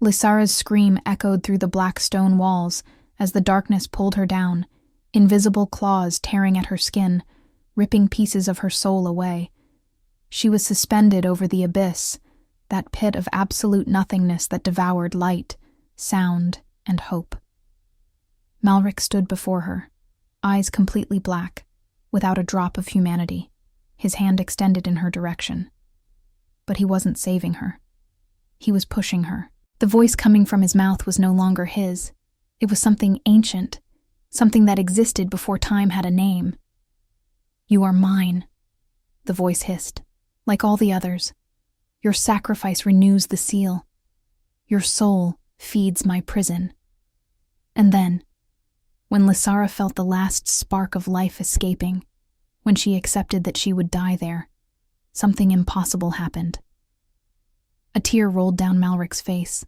Lysara's scream echoed through the black stone walls as the darkness pulled her down, invisible claws tearing at her skin, ripping pieces of her soul away. She was suspended over the abyss, that pit of absolute nothingness that devoured light, sound, and hope. Malric stood before her, eyes completely black, without a drop of humanity, his hand extended in her direction. But he wasn't saving her. He was pushing her. The voice coming from his mouth was no longer his. It was something ancient, something that existed before time had a name. "You are mine," the voice hissed, "like all the others. Your sacrifice renews the seal. Your soul feeds my prison." And then, when Lysara felt the last spark of life escaping, when she accepted that she would die there, something impossible happened. A tear rolled down Malric's face,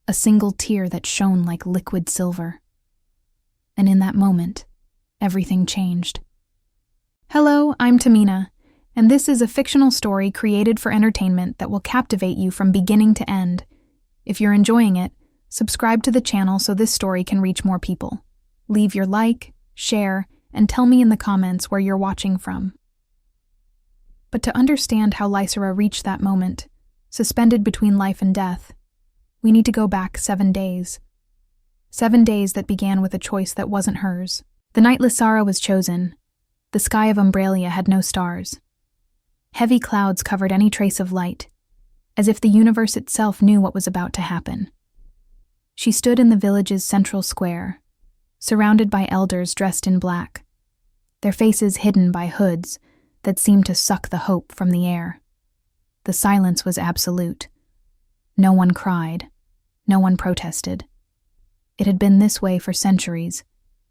a single tear that shone like liquid silver. And in that moment, everything changed. Hello, I'm Tamina, and this is a fictional story created for entertainment that will captivate you from beginning to end. If you're enjoying it, subscribe to the channel so this story can reach more people. Leave your like, share, and tell me in the comments where you're watching from. But to understand how Lysara reached that moment, suspended between life and death, we need to go back 7 days. 7 days that began with a choice that wasn't hers. The night Lysara was chosen, the sky of Umbralia had no stars. Heavy clouds covered any trace of light, as if the universe itself knew what was about to happen. She stood in the village's central square, surrounded by elders dressed in black, their faces hidden by hoods that seemed to suck the hope from the air. The silence was absolute. No one cried. No one protested. It had been this way for centuries,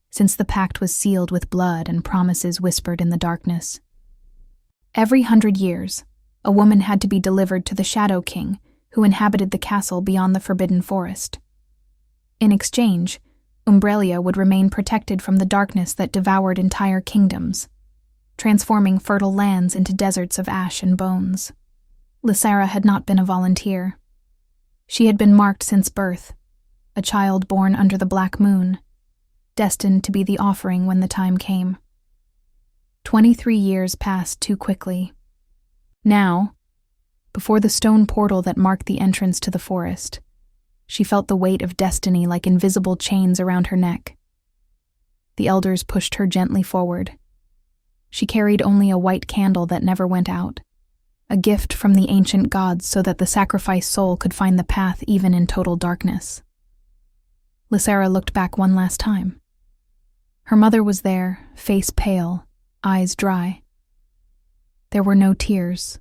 since the pact was sealed with blood and promises whispered in the darkness. Every 100 years, a woman had to be delivered to the Shadow King, who inhabited the castle beyond the Forbidden Forest. In exchange, Umbralia would remain protected from the darkness that devoured entire kingdoms, transforming fertile lands into deserts of ash and bones. Lysara had not been a volunteer. She had been marked since birth, a child born under the black moon, destined to be the offering when the time came. 23 years passed too quickly. Now, before the stone portal that marked the entrance to the forest, she felt the weight of destiny like invisible chains around her neck. The elders pushed her gently forward. She carried only a white candle that never went out, a gift from the ancient gods so that the sacrificed soul could find the path even in total darkness. Lysara looked back one last time. Her mother was there, face pale, eyes dry. There were no tears.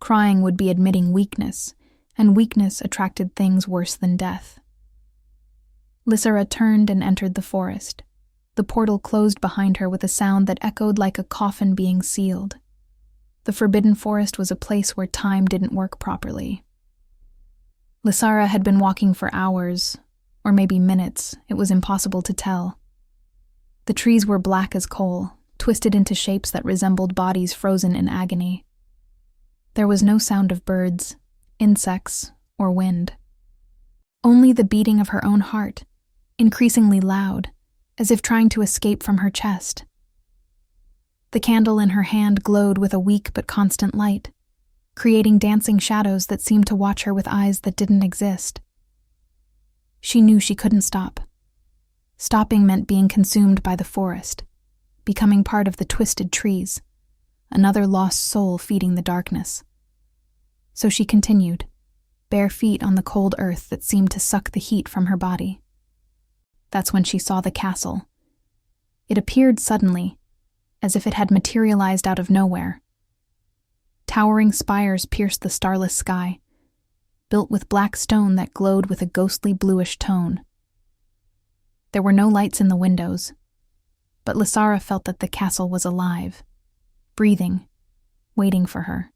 Crying would be admitting weakness, and weakness attracted things worse than death. Lysara turned and entered the forest. The portal closed behind her with a sound that echoed like a coffin being sealed. The Forbidden Forest was a place where time didn't work properly. Lysara had been walking for hours, or maybe minutes, it was impossible to tell. The trees were black as coal, twisted into shapes that resembled bodies frozen in agony. There was no sound of birds, insects, or wind. Only the beating of her own heart, increasingly loud, as if trying to escape from her chest. The candle in her hand glowed with a weak but constant light, creating dancing shadows that seemed to watch her with eyes that didn't exist. She knew she couldn't stop. Stopping meant being consumed by the forest, becoming part of the twisted trees, another lost soul feeding the darkness. So she continued, bare feet on the cold earth that seemed to suck the heat from her body. That's when she saw the castle. It appeared suddenly, as if it had materialized out of nowhere. Towering spires pierced the starless sky, built with black stone that glowed with a ghostly bluish tone. There were no lights in the windows, but Lysara felt that the castle was alive, breathing, waiting for her.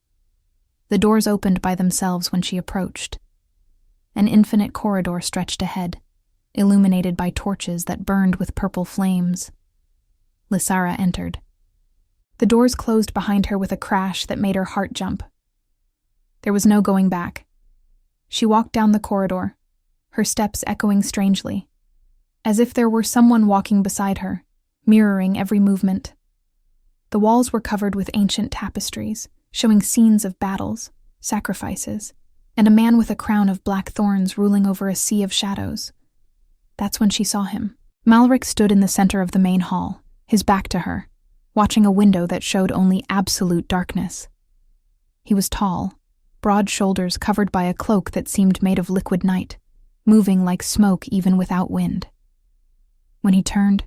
The doors opened by themselves when she approached. An infinite corridor stretched ahead, illuminated by torches that burned with purple flames. Lysara entered. The doors closed behind her with a crash that made her heart jump. There was no going back. She walked down the corridor, her steps echoing strangely, as if there were someone walking beside her, mirroring every movement. The walls were covered with ancient tapestries, showing scenes of battles, sacrifices, and a man with a crown of black thorns ruling over a sea of shadows. That's when she saw him. Malric stood in the center of the main hall, his back to her, watching a window that showed only absolute darkness. He was tall, broad shoulders covered by a cloak that seemed made of liquid night, moving like smoke even without wind. When he turned,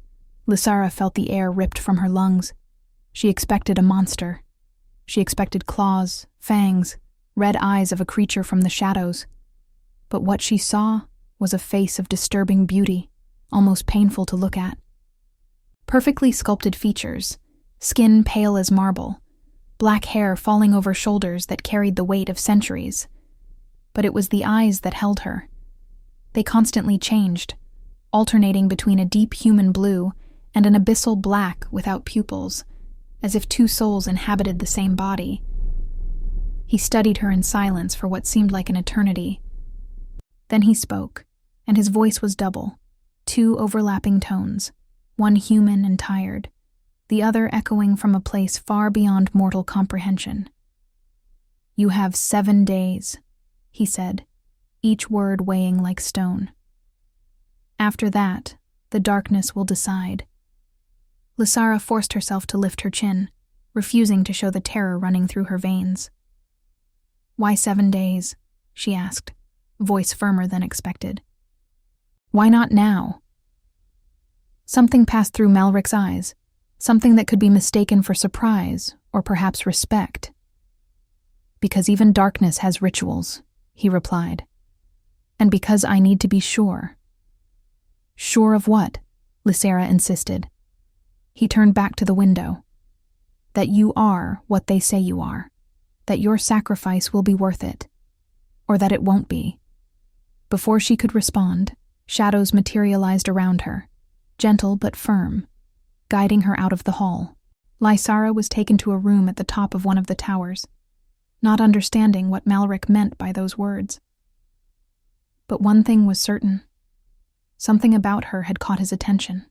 Lysara felt the air ripped from her lungs. She expected a monster. She expected claws, fangs, red eyes of a creature from the shadows. But what she saw was a face of disturbing beauty, almost painful to look at. Perfectly sculpted features, skin pale as marble, black hair falling over shoulders that carried the weight of centuries. But it was the eyes that held her. They constantly changed, alternating between a deep human blue and an abyssal black without pupils, as if two souls inhabited the same body. He studied her in silence for what seemed like an eternity. Then he spoke, and his voice was double, two overlapping tones, one human and tired, the other echoing from a place far beyond mortal comprehension. "You have 7 days," he said, each word weighing like stone. "After that, the darkness will decide." Lysara forced herself to lift her chin, refusing to show the terror running through her veins. "Why 7 days?" she asked, voice firmer than expected. "Why not now?" Something passed through Malric's eyes, something that could be mistaken for surprise or perhaps respect. "Because even darkness has rituals," he replied. "And because I need to be sure." "Sure of what?" Lysara insisted. He turned back to the window. "That you are what they say you are. That your sacrifice will be worth it. Or that it won't be." Before she could respond, shadows materialized around her, gentle but firm, guiding her out of the hall. Lysara was taken to a room at the top of one of the towers, not understanding what Malric meant by those words. But one thing was certain. Something about her had caught his attention.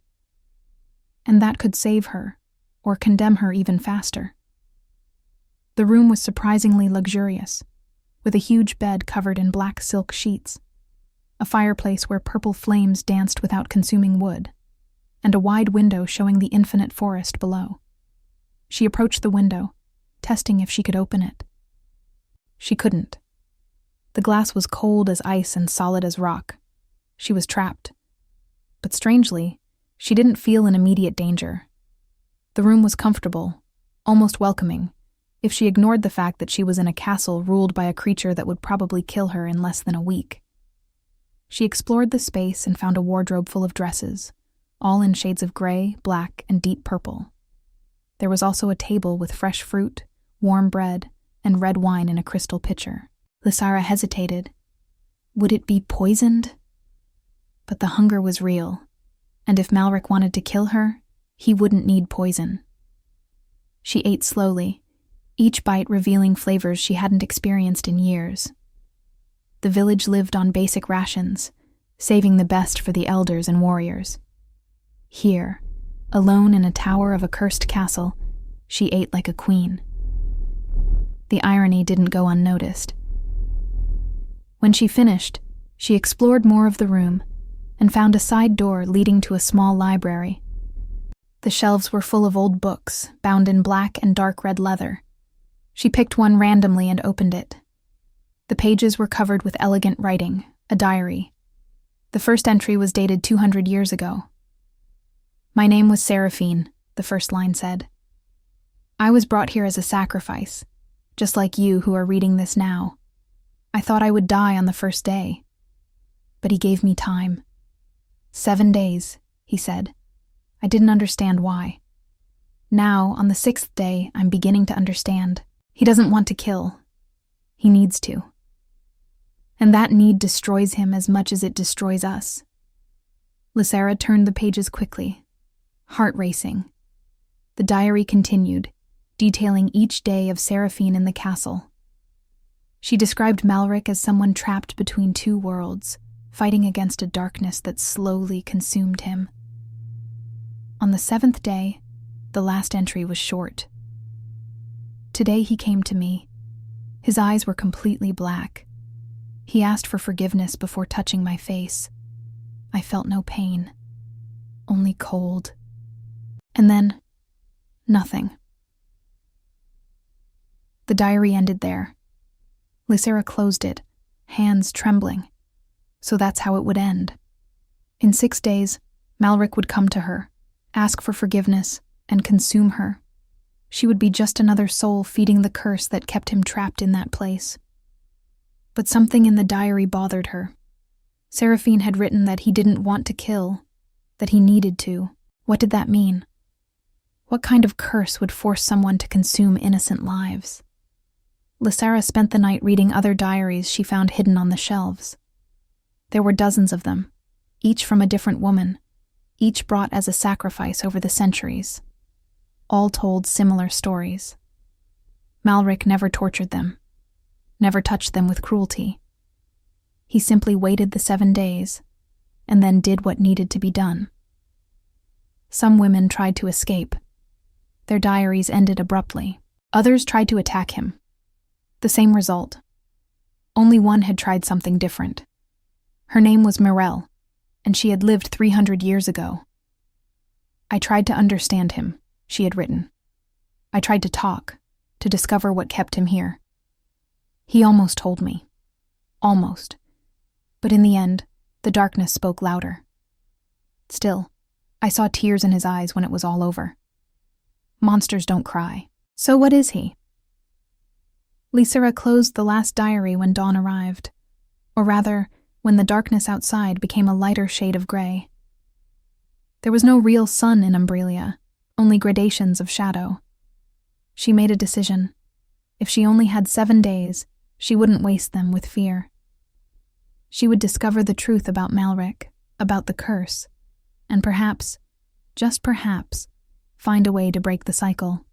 And that could save her, or condemn her even faster. The room was surprisingly luxurious, with a huge bed covered in black silk sheets, a fireplace where purple flames danced without consuming wood, and a wide window showing the infinite forest below. She approached the window, testing if she could open it. She couldn't. The glass was cold as ice and solid as rock. She was trapped. But strangely, she didn't feel in immediate danger. The room was comfortable, almost welcoming, if she ignored the fact that she was in a castle ruled by a creature that would probably kill her in less than a week. She explored the space and found a wardrobe full of dresses, all in shades of gray, black, and deep purple. There was also a table with fresh fruit, warm bread, and red wine in a crystal pitcher. Lysara hesitated. Would it be poisoned? But the hunger was real, and if Malric wanted to kill her, he wouldn't need poison. She ate slowly, each bite revealing flavors she hadn't experienced in years. The village lived on basic rations, saving the best for the elders and warriors. Here, alone in a tower of a cursed castle, she ate like a queen. The irony didn't go unnoticed. When she finished, she explored more of the room and found a side door leading to a small library. The shelves were full of old books, bound in black and dark red leather. She picked one randomly and opened it. The pages were covered with elegant writing, a diary. The first entry was dated 200 years ago. "My name was Seraphine," the first line said. "I was brought here as a sacrifice, just like you who are reading this now. I thought I would die on the first day. But he gave me time. 7 days, he said. I didn't understand why. Now, on the 6th day, I'm beginning to understand. He doesn't want to kill. He needs to. And that need destroys him as much as it destroys us." Lysara turned the pages quickly, heart racing. The diary continued, detailing each day of Seraphine in the castle. She described Malric as someone trapped between two worlds, fighting against a darkness that slowly consumed him. On the 7th day, the last entry was short. Today he came to me. His eyes were completely black. He asked for forgiveness before touching my face. I felt no pain, only cold. And then, nothing. The diary ended there. Lysara closed it, hands trembling. So that's how it would end. In 6 days, Malric would come to her, ask for forgiveness, and consume her. She would be just another soul feeding the curse that kept him trapped in that place. But something in the diary bothered her. Seraphine had written that he didn't want to kill, that he needed to. What did that mean? What kind of curse would force someone to consume innocent lives? Lysara spent the night reading other diaries she found hidden on the shelves. There were dozens of them, each from a different woman, each brought as a sacrifice over the centuries. All told similar stories. Malric never tortured them, never touched them with cruelty. He simply waited the 7 days, and then did what needed to be done. Some women tried to escape. Their diaries ended abruptly. Others tried to attack him. The same result. Only one had tried something different. Her name was Mirelle, and she had lived 300 years ago. I tried to understand him, she had written. I tried to talk, to discover what kept him here. He almost told me. Almost. But in the end, the darkness spoke louder. Still, I saw tears in his eyes when it was all over. Monsters don't cry. So what is he? Lysara closed the last diary when dawn arrived. Or rather, when the darkness outside became a lighter shade of gray. There was no real sun in Umbralia, only gradations of shadow. She made a decision. If she only had 7 days, she wouldn't waste them with fear. She would discover the truth about Malric, about the curse, and perhaps, just perhaps, find a way to break the cycle.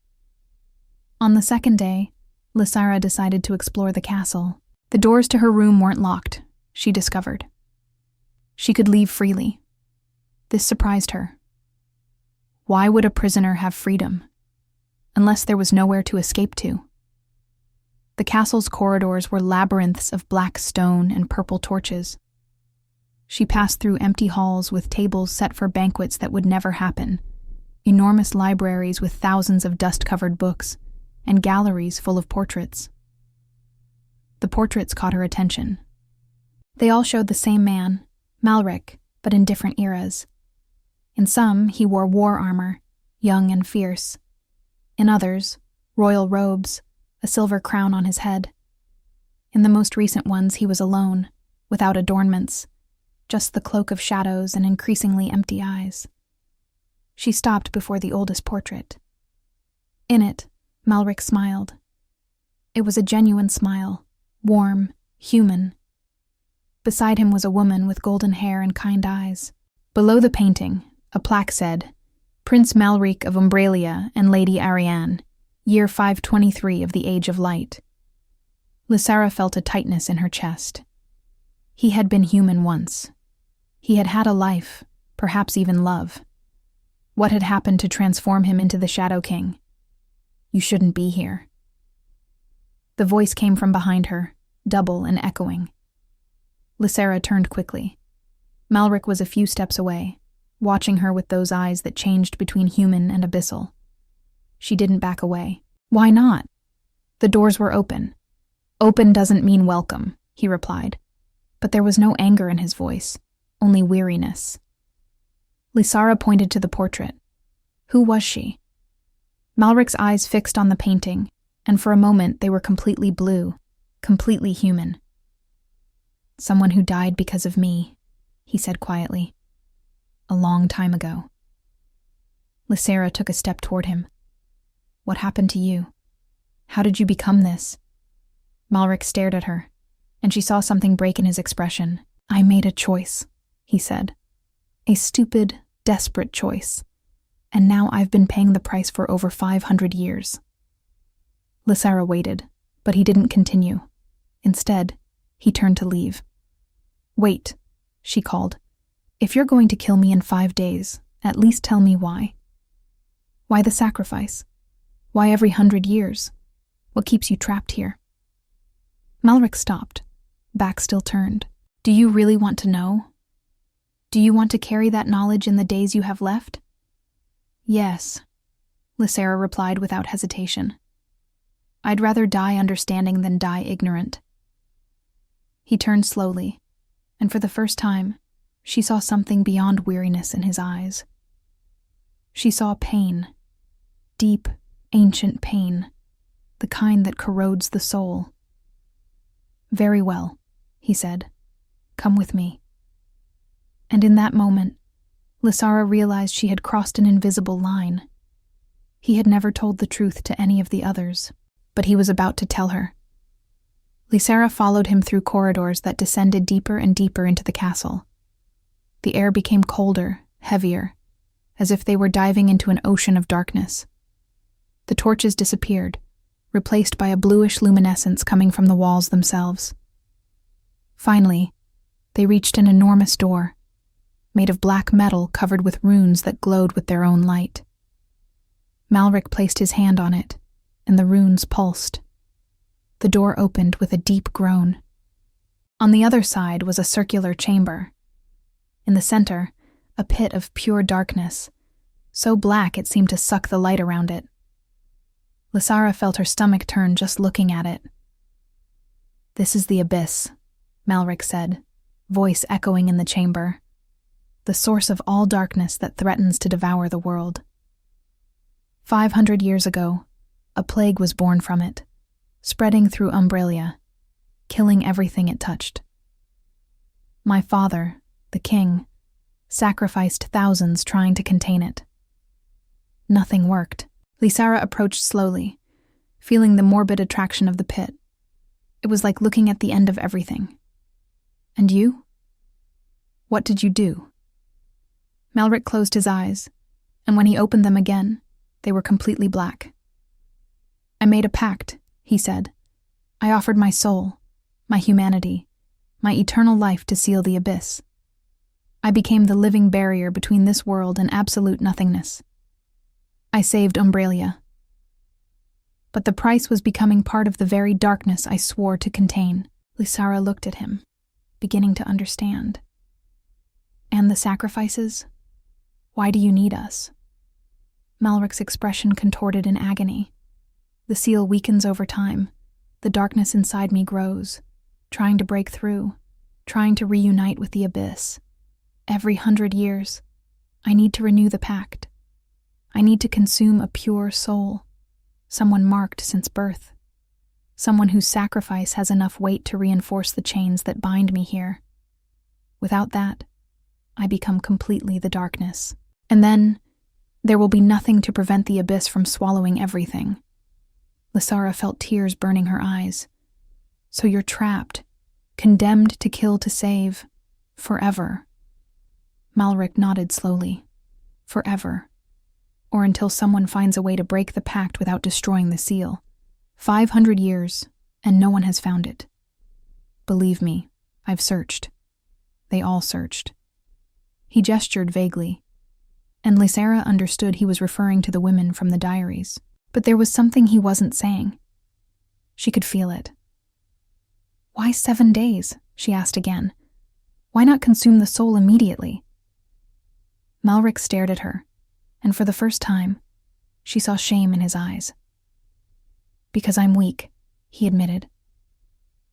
On the 2nd day, Lysara decided to explore the castle. The doors to her room weren't locked, she discovered. She could leave freely. This surprised her. Why would a prisoner have freedom? Unless there was nowhere to escape to. The castle's corridors were labyrinths of black stone and purple torches. She passed through empty halls with tables set for banquets that would never happen, enormous libraries with thousands of dust-covered books, and galleries full of portraits. The portraits caught her attention. They all showed the same man, Malric, but in different eras. In some, he wore war armor, young and fierce. In others, royal robes, a silver crown on his head. In the most recent ones, he was alone, without adornments, just the cloak of shadows and increasingly empty eyes. She stopped before the oldest portrait. In it, Malric smiled. It was a genuine smile, warm, human. Beside him was a woman with golden hair and kind eyes. Below the painting, a plaque said, Prince Malric of Umbralia and Lady Ariane, year 523 of the Age of Light. Lysara felt a tightness in her chest. He had been human once. He had had a life, perhaps even love. What had happened to transform him into the Shadow King? You shouldn't be here. The voice came from behind her, double and echoing. Lysara turned quickly. Malric was a few steps away, watching her with those eyes that changed between human and abyssal. She didn't back away. Why not? The doors were open. Open doesn't mean welcome, he replied. But there was no anger in his voice, only weariness. Lysara pointed to the portrait. Who was she? Malric's eyes fixed on the painting, and for a moment they were completely blue, completely human. Someone who died because of me, he said quietly. A long time ago. Lysara took a step toward him. What happened to you? How did you become this? Malric stared at her, and she saw something break in his expression. I made a choice, he said. A stupid, desperate choice. And now I've been paying the price for over 500 years. Lysara waited, but he didn't continue. Instead, he turned to leave. "Wait," she called. "If you're going to kill me in 5 days, at least tell me why. Why the sacrifice? Why every 100 years? What keeps you trapped here?" Malric stopped, back still turned. "Do you really want to know? Do you want to carry that knowledge in the days you have left?" "Yes," Lysara replied without hesitation. "I'd rather die understanding than die ignorant." He turned slowly, and for the first time, she saw something beyond weariness in his eyes. She saw pain, deep, ancient pain, the kind that corrodes the soul. "Very well," he said. "Come with me." And in that moment, Lysara realized she had crossed an invisible line. He had never told the truth to any of the others, but he was about to tell her. Lysara followed him through corridors that descended deeper and deeper into the castle. The air became colder, heavier, as if they were diving into an ocean of darkness. The torches disappeared, replaced by a bluish luminescence coming from the walls themselves. Finally, they reached an enormous door, made of black metal covered with runes that glowed with their own light. Malric placed his hand on it, and the runes pulsed. The door opened with a deep groan. On the other side was a circular chamber. In the center, a pit of pure darkness, so black it seemed to suck the light around it. Lysara felt her stomach turn just looking at it. "This is the abyss," Malric said, voice echoing in the chamber. "The source of all darkness that threatens to devour the world. 500 years ago, a plague was born from it, spreading through Umbralia, killing everything it touched. My father, the king, sacrificed thousands trying to contain it. Nothing worked." Lysara approached slowly, feeling the morbid attraction of the pit. It was like looking at the end of everything. "And you? What did you do?" Malric closed his eyes, and when he opened them again, they were completely black. "I made a pact," he said. "I offered my soul, my humanity, my eternal life to seal the abyss. I became the living barrier between this world and absolute nothingness. I saved Umbralia. But the price was becoming part of the very darkness I swore to contain." Lysara looked at him, beginning to understand. "And the sacrifices? Why do you need us?" Malric's expression contorted in agony. "The seal weakens over time. The darkness inside me grows, trying to break through, trying to reunite with the abyss. Every 100 years, I need to renew the pact. I need to consume a pure soul, someone marked since birth, someone whose sacrifice has enough weight to reinforce the chains that bind me here. Without that, I become completely the darkness. And then, there will be nothing to prevent the abyss from swallowing everything." Lysara felt tears burning her eyes. "So you're trapped, condemned to kill to save, forever." Malric nodded slowly. "Forever. Or until someone finds a way to break the pact without destroying the seal. 500 years, and no one has found it. Believe me, I've searched. They all searched." He gestured vaguely, and Lysara understood he was referring to the women from the diaries. But there was something he wasn't saying. She could feel it. "Why 7 days?" she asked again. "Why not consume the soul immediately?" Malric stared at her, and for the first time, she saw shame in his eyes. "Because I'm weak," he admitted.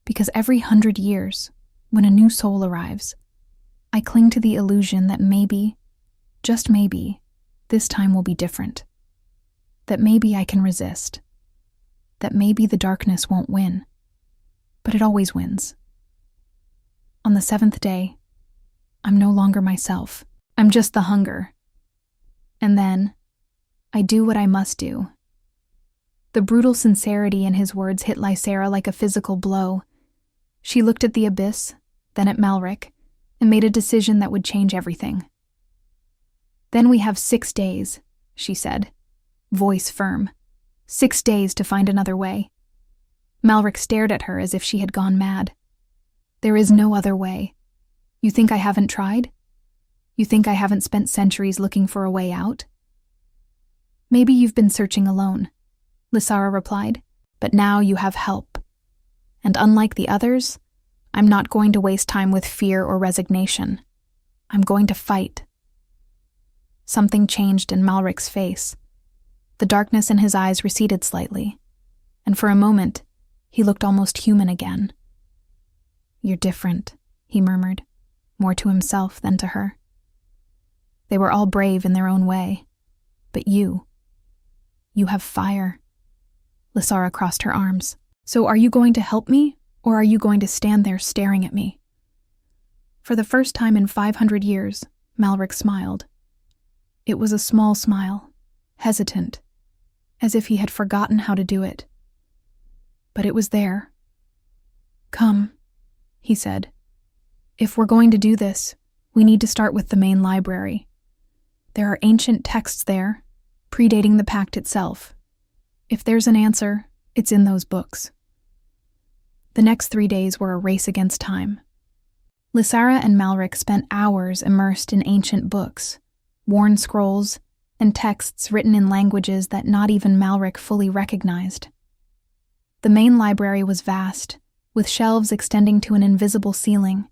"Because every 100 years, when a new soul arrives, I cling to the illusion that maybe, just maybe, this time will be different. That maybe I can resist. That maybe the darkness won't win. But it always wins. On the 7th day, I'm no longer myself. I'm just the hunger. And then, I do what I must do." The brutal sincerity in his words hit Lysara like a physical blow. She looked at the abyss, then at Malric, and made a decision that would change everything. "Then we have 6 days, she said, voice firm. 6 days to find another way." Malric stared at her as if she had gone mad. There is no other way. You think I haven't tried? You think I haven't spent centuries looking for a way out? Maybe you've been searching alone, Lysara replied, but now you have help. And unlike the others, I'm not going to waste time with fear or resignation. I'm going to fight. Something changed in Malric's face. The darkness in his eyes receded slightly, and for a moment, he looked almost human again. You're different, he murmured, more to himself than to her. They were all brave in their own way, but you have fire. Lysara crossed her arms. So are you going to help me, or are you going to stand there staring at me? For the first time in 500 years, Malric smiled. It was a small smile, hesitant, as if he had forgotten how to do it. But it was there. Come, he said. If we're going to do this, we need to start with the main library. There are ancient texts there, predating the pact itself. If there's an answer, it's in those books. The next 3 days were a race against time. Lysara and Malric spent hours immersed in ancient books, worn scrolls, and texts written in languages that not even Malric fully recognized. The main library was vast, with shelves extending to an invisible ceiling,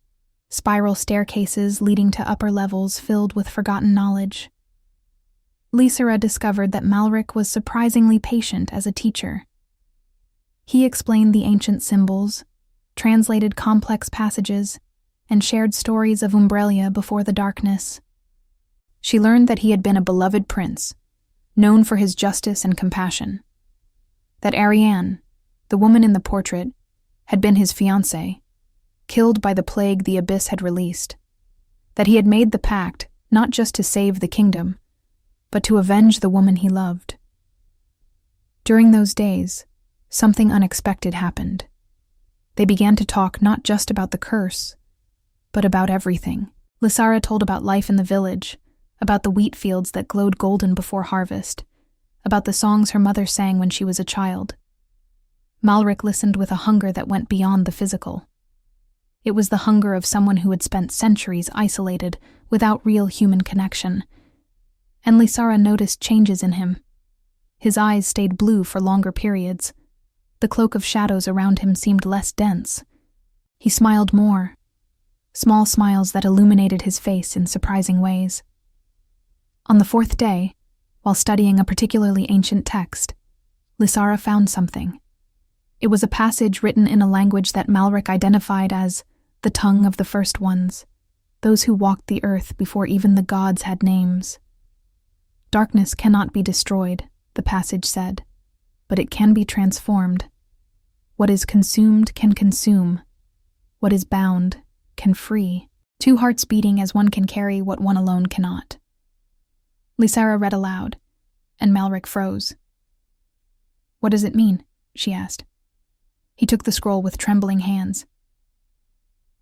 spiral staircases leading to upper levels filled with forgotten knowledge. Lysara discovered that Malric was surprisingly patient as a teacher. He explained the ancient symbols, translated complex passages, and shared stories of Umbralia before the darkness. She learned that he had been a beloved prince, known for his justice and compassion. That Ariane, the woman in the portrait, had been his fiancée, killed by the plague the abyss had released. That he had made the pact not just to save the kingdom, but to avenge the woman he loved. During those days, something unexpected happened. They began to talk not just about the curse, but about everything. Lysara told about life in the village, about the wheat fields that glowed golden before harvest, about the songs her mother sang when she was a child. Malric listened with a hunger that went beyond the physical. It was the hunger of someone who had spent centuries isolated, without real human connection. And Lysara noticed changes in him. His eyes stayed blue for longer periods. The cloak of shadows around him seemed less dense. He smiled more, small smiles that illuminated his face in surprising ways. On the 4th day, while studying a particularly ancient text, Lysara found something. It was a passage written in a language that Malric identified as the tongue of the first ones, those who walked the earth before even the gods had names. Darkness cannot be destroyed, the passage said, but it can be transformed. What is consumed can consume. What is bound can free. 2 hearts beating as one can carry what one alone cannot. Lysara read aloud, and Malric froze. What does it mean? She asked. He took the scroll with trembling hands.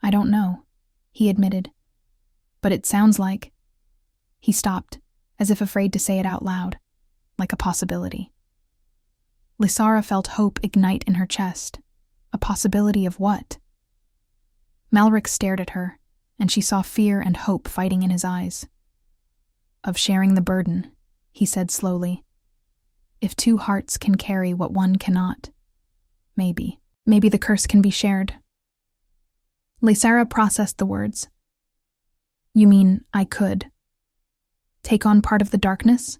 I don't know, he admitted. But it sounds like... He stopped, as if afraid to say it out loud, like a possibility. Lysara felt hope ignite in her chest. A possibility of what? Malric stared at her, and she saw fear and hope fighting in his eyes. Of sharing the burden, he said slowly. If 2 hearts can carry what one cannot, maybe the curse can be shared. Lysara processed the words. You mean I could take on part of the darkness?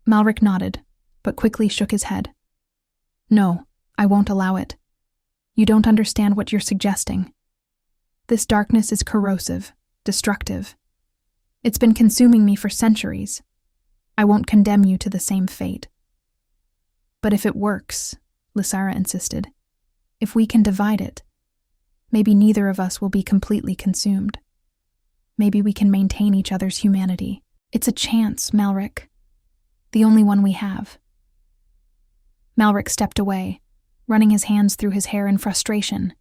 Malric nodded, but quickly shook his head. No, I won't allow it. You don't understand what you're suggesting. This darkness is corrosive, destructive. It's been consuming me for centuries. I won't condemn you to the same fate. But if it works, Lysara insisted, if we can divide it, maybe neither of us will be completely consumed. Maybe we can maintain each other's humanity. It's a chance, Malric. The only one we have. Malric stepped away, running his hands through his hair in frustration.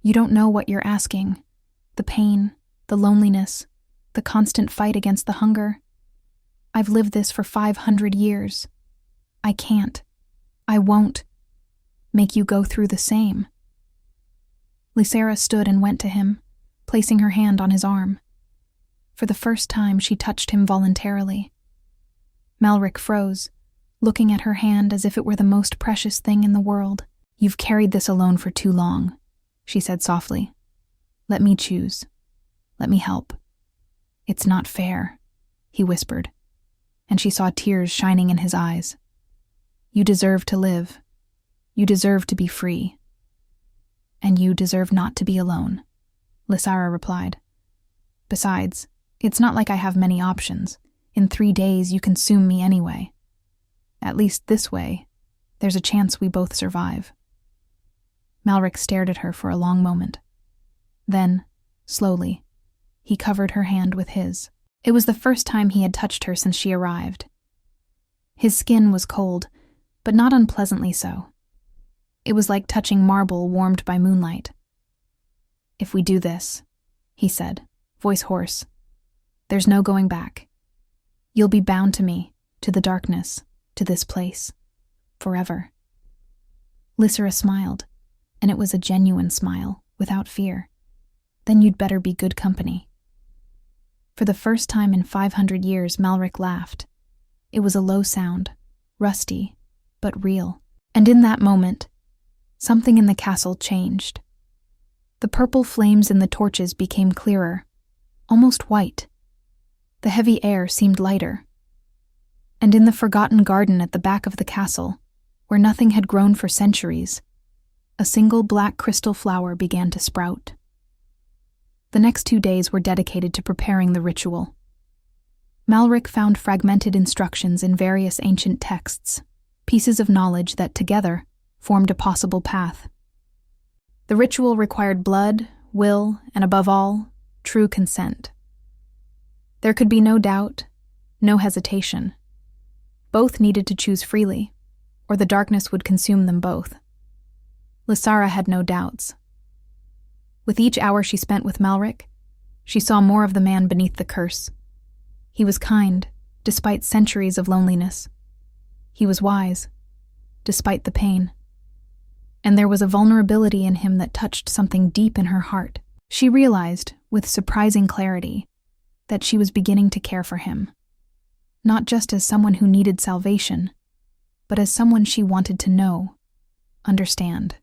You don't know what you're asking. The pain, the loneliness, the constant fight against the hunger. I've lived this for 500 years. I can't. I won't. make you go through the same. Lysara stood and went to him, placing her hand on his arm. For the first time, she touched him voluntarily. Malric froze, looking at her hand as if it were the most precious thing in the world. "You've carried this alone for too long," she said softly. "Let me choose. Let me help." "It's not fair," he whispered, and she saw tears shining in his eyes. "You deserve to live. You deserve to be free. And you deserve not to be alone," Lysara replied. "Besides, it's not like I have many options. In 3 days you consume me anyway. At least this way, there's a chance we both survive." Malric stared at her for a long moment. Then, slowly, he covered her hand with his. It was the first time he had touched her since she arrived. His skin was cold, but not unpleasantly so. It was like touching marble warmed by moonlight. "If we do this," he said, voice hoarse, "there's no going back. You'll be bound to me, to the darkness, to this place, forever." Lysara smiled, and it was a genuine smile, without fear. "Then you'd better be good company." For the first time in 500 years, Malric laughed. It was a low sound, rusty, but real. And in that moment, something in the castle changed. The purple flames in the torches became clearer, almost white. The heavy air seemed lighter. And in the forgotten garden at the back of the castle, where nothing had grown for centuries, a single black crystal flower began to sprout. The next 2 days were dedicated to preparing the ritual. Malric found fragmented instructions in various ancient texts, pieces of knowledge that together formed a possible path. The ritual required blood, will, and above all, true consent. There could be no doubt, no hesitation. Both needed to choose freely, or the darkness would consume them both. Lysara had no doubts. With each hour she spent with Malric, she saw more of the man beneath the curse. He was kind, despite centuries of loneliness. He was wise, despite the pain. And there was a vulnerability in him that touched something deep in her heart. She realized, with surprising clarity, that she was beginning to care for him. Not just as someone who needed salvation, but as someone she wanted to know, understand,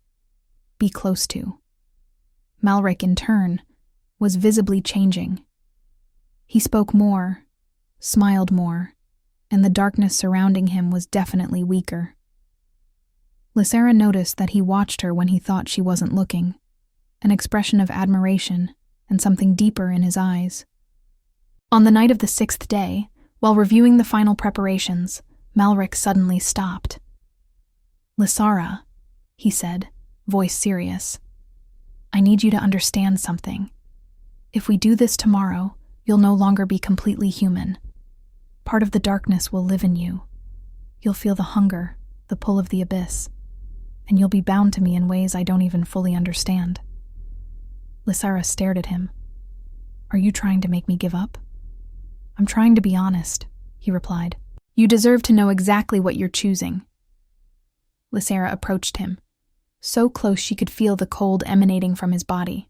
be close to. Malric, in turn, was visibly changing. He spoke more, smiled more, and the darkness surrounding him was definitely weaker. Lysara noticed that he watched her when he thought she wasn't looking, an expression of admiration and something deeper in his eyes. On the night of the 6th day, while reviewing the final preparations, Malric suddenly stopped. "Lysara," he said, voice serious, "I need you to understand something. If we do this tomorrow, you'll no longer be completely human. Part of the darkness will live in you. You'll feel the hunger, the pull of the abyss, and you'll be bound to me in ways I don't even fully understand." Lysara stared at him. "Are you trying to make me give up?" "I'm trying to be honest," he replied. "You deserve to know exactly what you're choosing." Lysara approached him, so close she could feel the cold emanating from his body.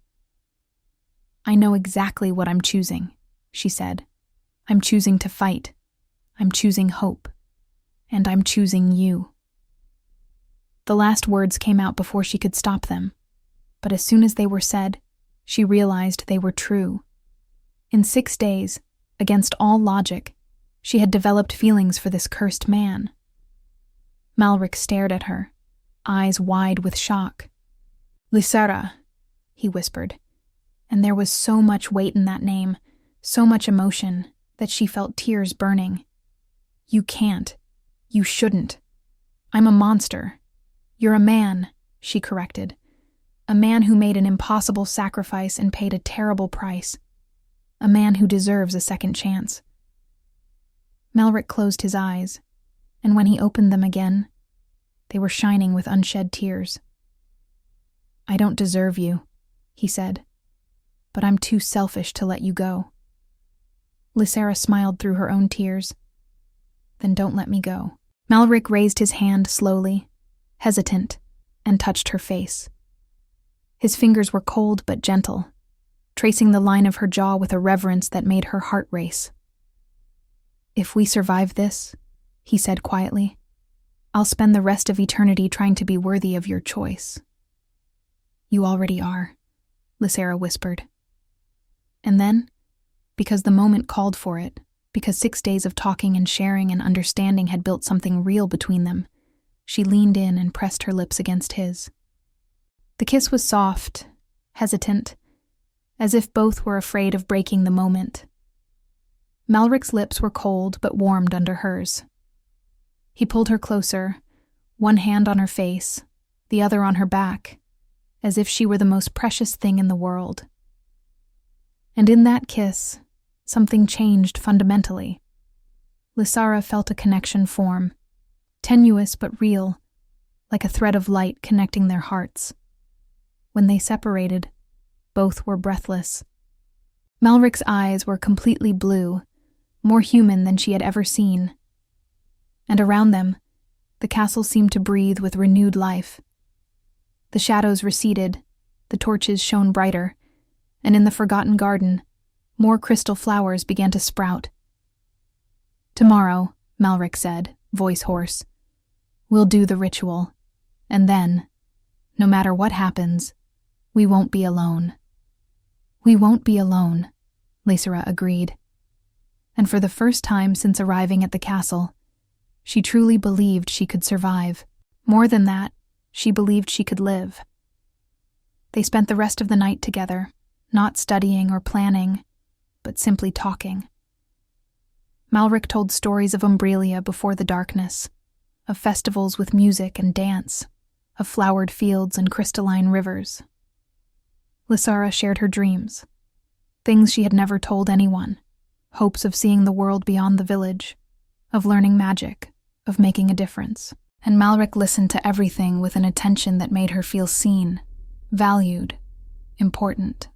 "I know exactly what I'm choosing," she said. "I'm choosing to fight. I'm choosing hope. And I'm choosing you." The last words came out before she could stop them, but as soon as they were said, she realized they were true. In 6 days, against all logic, she had developed feelings for this cursed man. Malric stared at her, eyes wide with shock. "Lysara," he whispered, and there was so much weight in that name, so much emotion, that she felt tears burning. "You can't. You shouldn't. I'm a monster. You're a man," she corrected. "A man who made an impossible sacrifice and paid a terrible price. A man who deserves a second chance." Malric closed his eyes, and when he opened them again, they were shining with unshed tears. "I don't deserve you," he said, "but I'm too selfish to let you go." Lysara smiled through her own tears. "Then don't let me go." Malric raised his hand slowly, hesitant, and touched her face. His fingers were cold but gentle, tracing the line of her jaw with a reverence that made her heart race. "If we survive this," he said quietly, "I'll spend the rest of eternity trying to be worthy of your choice." "You already are," Lysara whispered. And then, because the moment called for it, because 6 days of talking and sharing and understanding had built something real between them, she leaned in and pressed her lips against his. The kiss was soft, hesitant, as if both were afraid of breaking the moment. Malric's lips were cold but warmed under hers. He pulled her closer, one hand on her face, the other on her back, as if she were the most precious thing in the world. And in that kiss, something changed fundamentally. Lysara felt a connection form, tenuous but real, like a thread of light connecting their hearts. When they separated, both were breathless. Malric's eyes were completely blue, more human than she had ever seen. And around them, the castle seemed to breathe with renewed life. The shadows receded, the torches shone brighter, and in the forgotten garden, more crystal flowers began to sprout. "Tomorrow," Malric said, voice hoarse, "we'll do the ritual, and then, no matter what happens, we won't be alone." "We won't be alone," Lysara agreed. And for the first time since arriving at the castle, she truly believed she could survive. More than that, she believed she could live. They spent the rest of the night together, not studying or planning, but simply talking. Malric told stories of Umbralia before the darkness, of festivals with music and dance, of flowered fields and crystalline rivers. Lysara shared her dreams, things she had never told anyone, hopes of seeing the world beyond the village, of learning magic, of making a difference. And Malric listened to everything with an attention that made her feel seen, valued, important.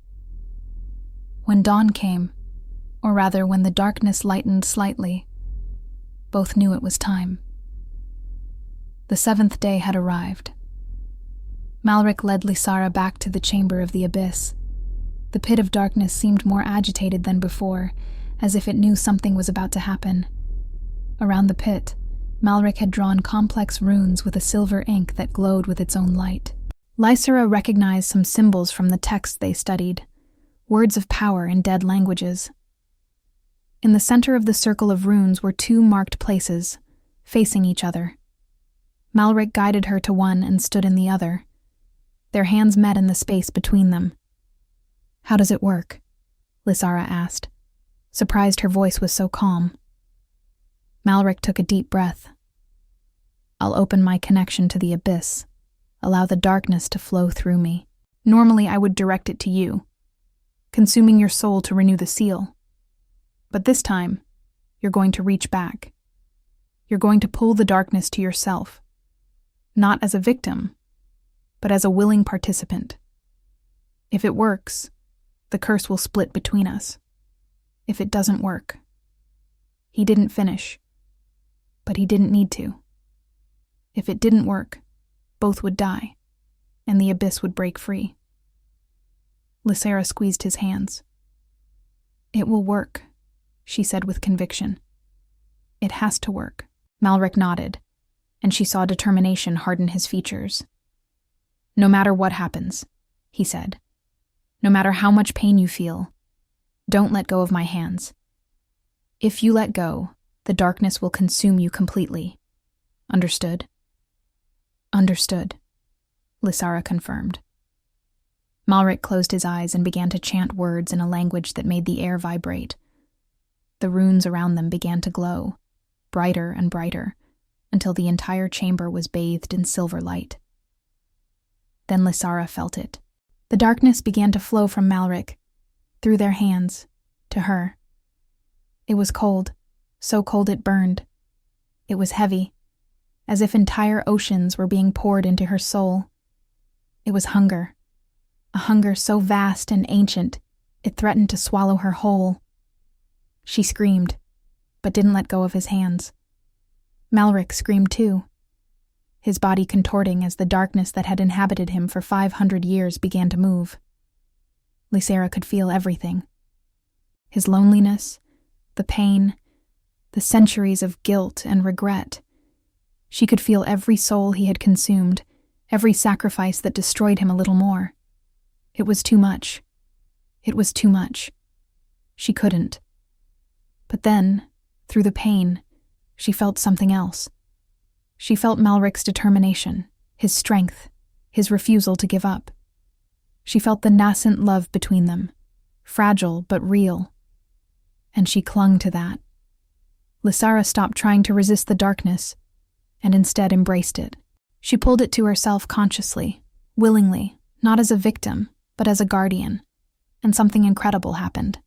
When dawn came, or rather when the darkness lightened slightly, both knew it was time. The 7th day had arrived. Malric led Lysara back to the chamber of the abyss. The pit of darkness seemed more agitated than before, as if it knew something was about to happen. Around the pit, Malric had drawn complex runes with a silver ink that glowed with its own light. Lysara recognized some symbols from the texts they studied, words of power in dead languages. In the center of the circle of runes were 2 marked places, facing each other. Malric guided her to one and stood in the other. Their hands met in the space between them. "How does it work?" Lysara asked, surprised her voice was so calm. Malric took a deep breath. "I'll open my connection to the abyss, allow the darkness to flow through me. Normally I would direct it to you, consuming your soul to renew the seal. But this time, you're going to reach back. You're going to pull the darkness to yourself, not as a victim, but as a willing participant. If it works, the curse will split between us. If it doesn't work." He didn't finish, but he didn't need to. If it didn't work, both would die, and the abyss would break free. Lysara squeezed his hands. "It will work," she said with conviction. "It has to work." Malric nodded, and she saw determination harden his features. "No matter what happens," he said, "no matter how much pain you feel, don't let go of my hands. If you let go, the darkness will consume you completely. Understood?" "Understood," Lysara confirmed. Malric closed his eyes and began to chant words in a language that made the air vibrate. The runes around them began to glow, brighter and brighter, until the entire chamber was bathed in silver light. Then Lysara felt it. The darkness began to flow from Malric, through their hands, to her. It was cold, so cold it burned. It was heavy, as if entire oceans were being poured into her soul. It was hunger, a hunger so vast and ancient, it threatened to swallow her whole. She screamed, but didn't let go of his hands. Malric screamed too. his body contorting as the darkness that had inhabited him for 500 years began to move. Lysara could feel everything. His loneliness, the pain, the centuries of guilt and regret. She could feel every soul he had consumed, every sacrifice that destroyed him a little more. It was too much. It was too much. She couldn't. But then, through the pain, she felt something else. She felt Malric's determination, his strength, his refusal to give up. She felt the nascent love between them, fragile but real. And she clung to that. Lysara stopped trying to resist the darkness, and instead embraced it. She pulled it to herself consciously, willingly, not as a victim, but as a guardian, and something incredible happened.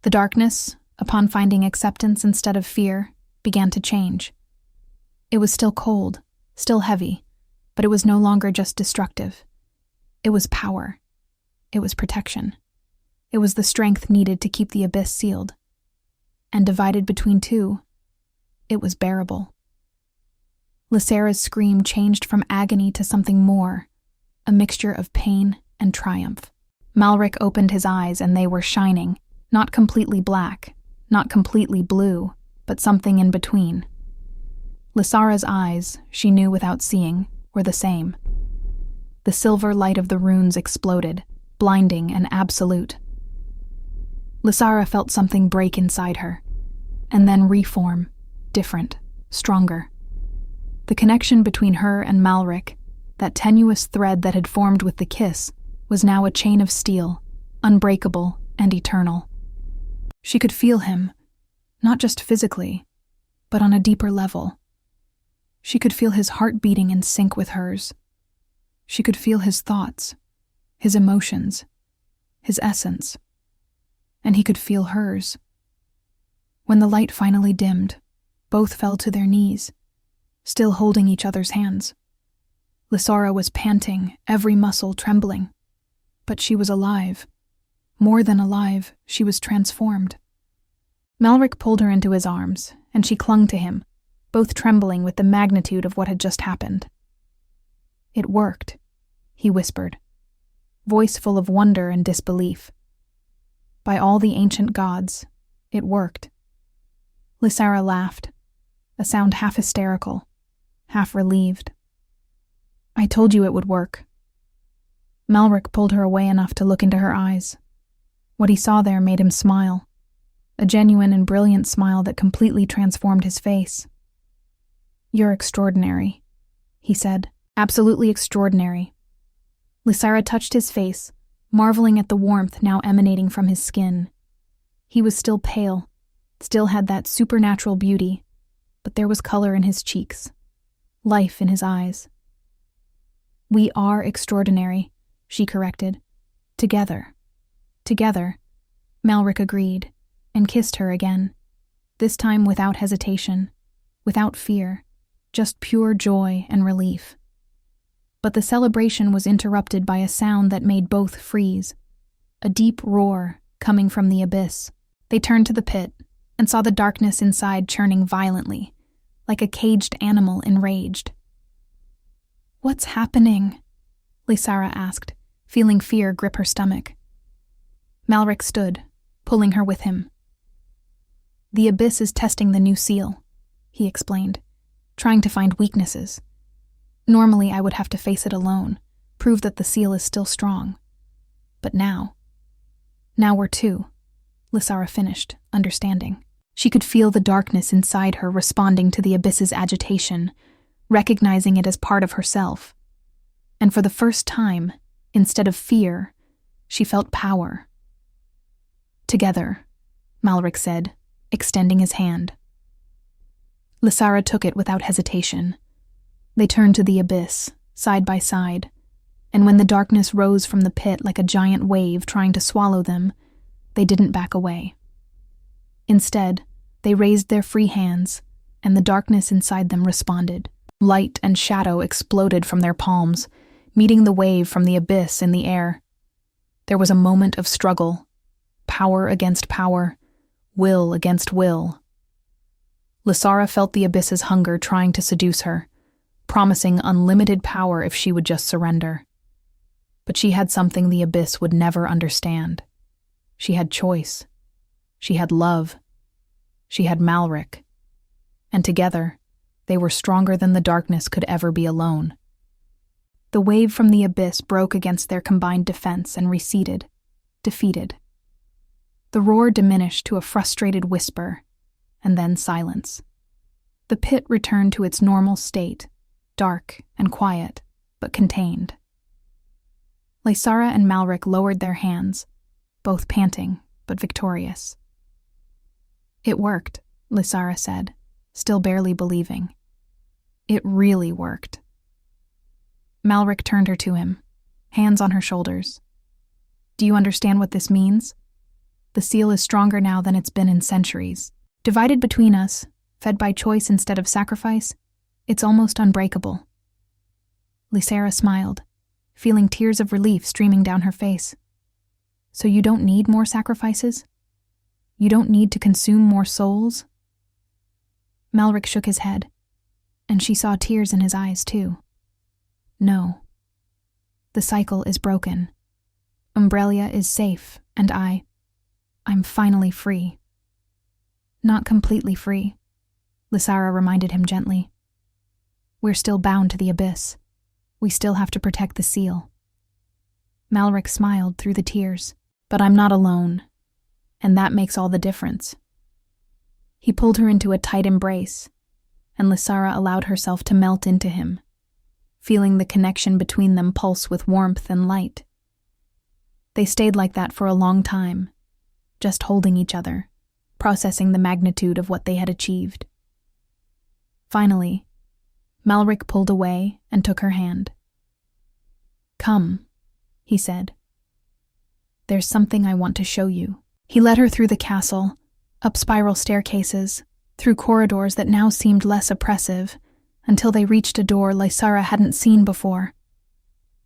The darkness, upon finding acceptance instead of fear, began to change. It was still cold, still heavy, but it was no longer just destructive. It was power. It was protection. It was the strength needed to keep the abyss sealed. And divided between two, it was bearable. Lysara's scream changed from agony to something more, a mixture of pain and triumph. Malric opened his eyes and they were shining, not completely black, not completely blue, but something in between. Lysara's eyes, she knew without seeing, were the same. The silver light of the runes exploded, blinding and absolute. Lysara felt something break inside her, and then reform, different, stronger. The connection between her and Malric, that tenuous thread that had formed with the kiss, was now a chain of steel, unbreakable and eternal. She could feel him, not just physically, but on a deeper level. She could feel his heart beating in sync with hers. She could feel his thoughts, his emotions, his essence. And he could feel hers. When the light finally dimmed, both fell to their knees, still holding each other's hands. Lysara was panting, every muscle trembling. But she was alive. More than alive, she was transformed. Malric pulled her into his arms, and she clung to him, both trembling with the magnitude of what had just happened. "It worked," he whispered, voice full of wonder and disbelief. "By all the ancient gods, it worked." Lysara laughed, a sound half hysterical, half relieved. "I told you it would work." Malric pulled her away enough to look into her eyes. What he saw there made him smile, a genuine and brilliant smile that completely transformed his face. "You're extraordinary," he said. "Absolutely extraordinary." Lysara touched his face, marveling at the warmth now emanating from his skin. He was still pale, still had that supernatural beauty, but there was color in his cheeks, life in his eyes. "We are extraordinary," she corrected. "Together." "Together," Malric agreed, and kissed her again, this time without hesitation, without fear, just pure joy and relief. But the celebration was interrupted by a sound that made both freeze, a deep roar coming from the abyss. They turned to the pit and saw the darkness inside churning violently, like a caged animal enraged. "What's happening?" Lysara asked, feeling fear grip her stomach. Malric stood, pulling her with him. "The abyss is testing the new seal," he explained, trying to find weaknesses. "Normally I would have to face it alone, prove that the seal is still strong. But now we're two," Lysara finished, understanding. She could feel the darkness inside her responding to the abyss's agitation, recognizing it as part of herself. And for the first time, instead of fear, she felt power. "Together," Malric said, extending his hand. Lysara took it without hesitation. They turned to the abyss, side by side, and when the darkness rose from the pit like a giant wave trying to swallow them, they didn't back away. Instead, they raised their free hands, and the darkness inside them responded. Light and shadow exploded from their palms, meeting the wave from the abyss in the air. There was a moment of struggle, power against power, will against will. Lysara felt the abyss's hunger trying to seduce her, promising unlimited power if she would just surrender. But she had something the abyss would never understand. She had choice. She had love. She had Malric. And together, they were stronger than the darkness could ever be alone. The wave from the abyss broke against their combined defense and receded, defeated. The roar diminished to a frustrated whisper, and then silence. The pit returned to its normal state, dark and quiet, but contained. Lysara and Malric lowered their hands, both panting, but victorious. "It worked," Lysara said, still barely believing. "It really worked." Malric turned her to him, hands on her shoulders. "Do you understand what this means? The seal is stronger now than it's been in centuries. Divided between us, fed by choice instead of sacrifice, it's almost unbreakable." Lysara smiled, feeling tears of relief streaming down her face. "So you don't need more sacrifices? You don't need to consume more souls?" Malric shook his head, and she saw tears in his eyes too. "No. The cycle is broken. Umbrelia is safe, and I'm finally free." "Not completely free," Lysara reminded him gently. "We're still bound to the abyss. We still have to protect the seal." Malric smiled through the tears. "But I'm not alone, and that makes all the difference." He pulled her into a tight embrace, and Lysara allowed herself to melt into him, feeling the connection between them pulse with warmth and light. They stayed like that for a long time, just holding each other, processing the magnitude of what they had achieved. Finally, Malric pulled away and took her hand. "Come," he said. "There's something I want to show you." He led her through the castle, up spiral staircases, through corridors that now seemed less oppressive, until they reached a door Lysara hadn't seen before.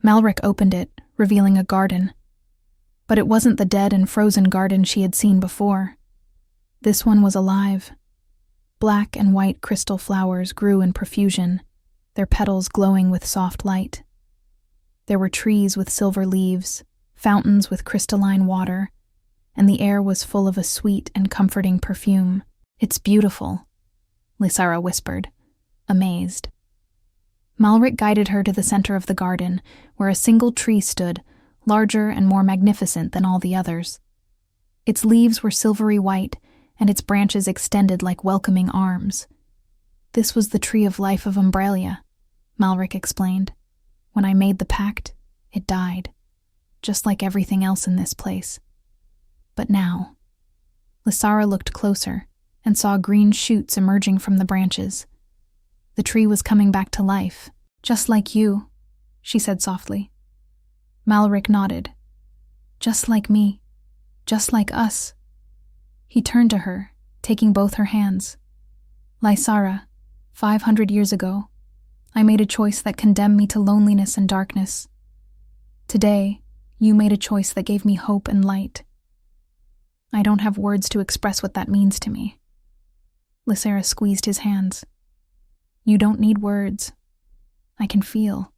Malric opened it, revealing a garden. But it wasn't the dead and frozen garden she had seen before. This one was alive. Black and white crystal flowers grew in profusion, their petals glowing with soft light. There were trees with silver leaves, fountains with crystalline water, and the air was full of a sweet and comforting perfume. "It's beautiful," Lysara whispered, amazed. Malric guided her to the center of the garden, where a single tree stood, larger and more magnificent than all the others. Its leaves were silvery white, and its branches extended like welcoming arms. "This was the tree of life of Umbrelia," Malric explained. "When I made the pact, it died, just like everything else in this place. But now..." Lysara looked closer and saw green shoots emerging from the branches. The tree was coming back to life, "Just like you," she said softly. Malric nodded. "Just like me. Just like us." He turned to her, taking both her hands. "Lysara, 500 years ago, I made a choice that condemned me to loneliness and darkness. Today, you made a choice that gave me hope and light. I don't have words to express what that means to me." Lysara squeezed his hands. "You don't need words. I can feel."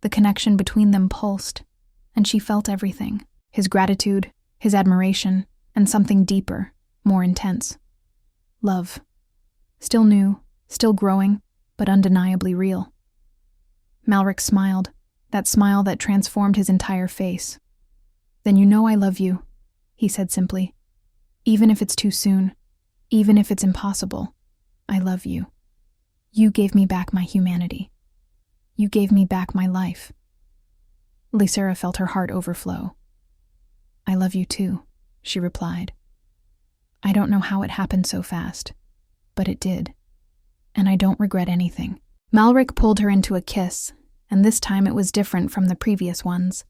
The connection between them pulsed, and she felt everything. His gratitude, his admiration, and something deeper, more intense. Love. Still new, still growing, but undeniably real. Malric smiled, that smile that transformed his entire face. "Then you know I love you," he said simply. "Even if it's too soon, even if it's impossible, I love you. You gave me back my humanity. You gave me back my life." Lysara felt her heart overflow. "I love you too," she replied. "I don't know how it happened so fast, but it did, and I don't regret anything." Malric pulled her into a kiss, and this time it was different from the previous ones.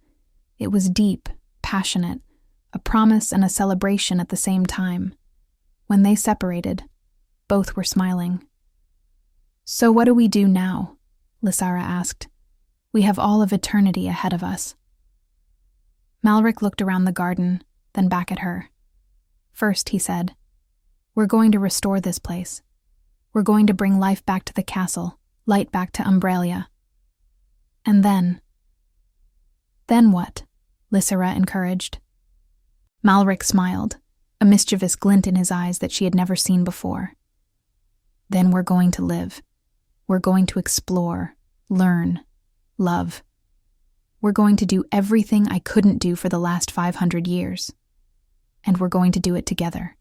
It was deep, passionate, a promise and a celebration at the same time. When they separated, both were smiling. "So what do we do now?" Lysara asked. "We have all of eternity ahead of us." Malric looked around the garden, then back at her. "First," he said, "we're going to restore this place. We're going to bring life back to the castle, light back to Umbralia. And then... Then what? Lysara encouraged. Malric smiled, a mischievous glint in his eyes that she had never seen before. Then we're going to live. We're going to explore, learn, love. We're going to do everything I couldn't do for the last 500 years. And we're going to do it together.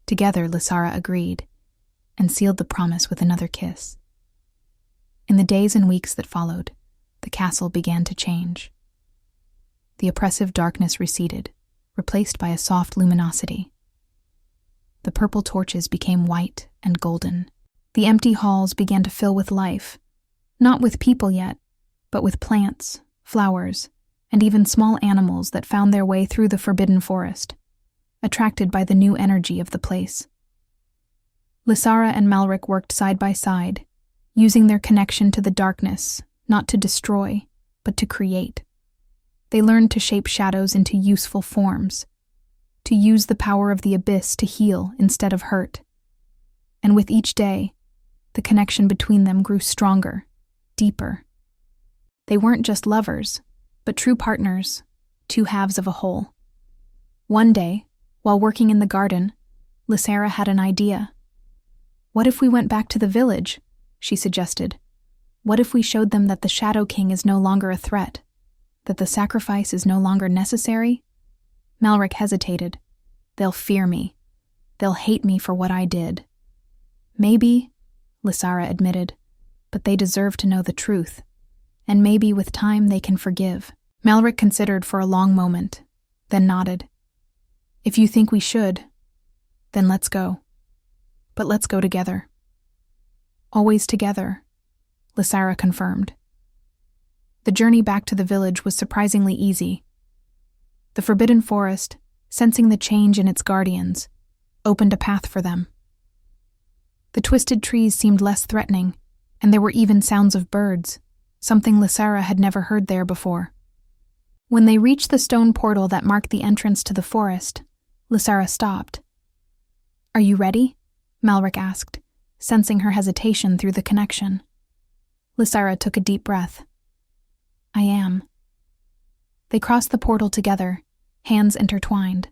Together, Lysara agreed, and sealed the promise with another kiss. In the days and weeks that followed, the castle began to change. The oppressive darkness receded, replaced by a soft luminosity. The purple torches became white and golden. The empty halls began to fill with life, not with people yet, but with plants, flowers, and even small animals that found their way through the forbidden forest, attracted by the new energy of the place. Lysara and Malric worked side by side, using their connection to the darkness, not to destroy, but to create. They learned to shape shadows into useful forms, to use the power of the abyss to heal instead of hurt. And with each day, the connection between them grew stronger, deeper. They weren't just lovers, but true partners, two halves of a whole. One day, while working in the garden, Lysara had an idea. What if we went back to the village? She suggested. What if we showed them that the Shadow King is no longer a threat? That the sacrifice is no longer necessary? Malric hesitated. They'll fear me. They'll hate me for what I did. Maybe, Lysara admitted, but they deserve to know the truth. And maybe with time they can forgive. Malric considered for a long moment, then nodded. If you think we should, then let's go. But let's go together. Always together, Lysara confirmed. The journey back to the village was surprisingly easy. The forbidden forest, sensing the change in its guardians, opened a path for them. The twisted trees seemed less threatening, and there were even sounds of birds, something Lysara had never heard there before. When they reached the stone portal that marked the entrance to the forest, Lysara stopped. Are you ready? Malric asked, sensing her hesitation through the connection. Lysara took a deep breath. I am. They crossed the portal together, hands intertwined.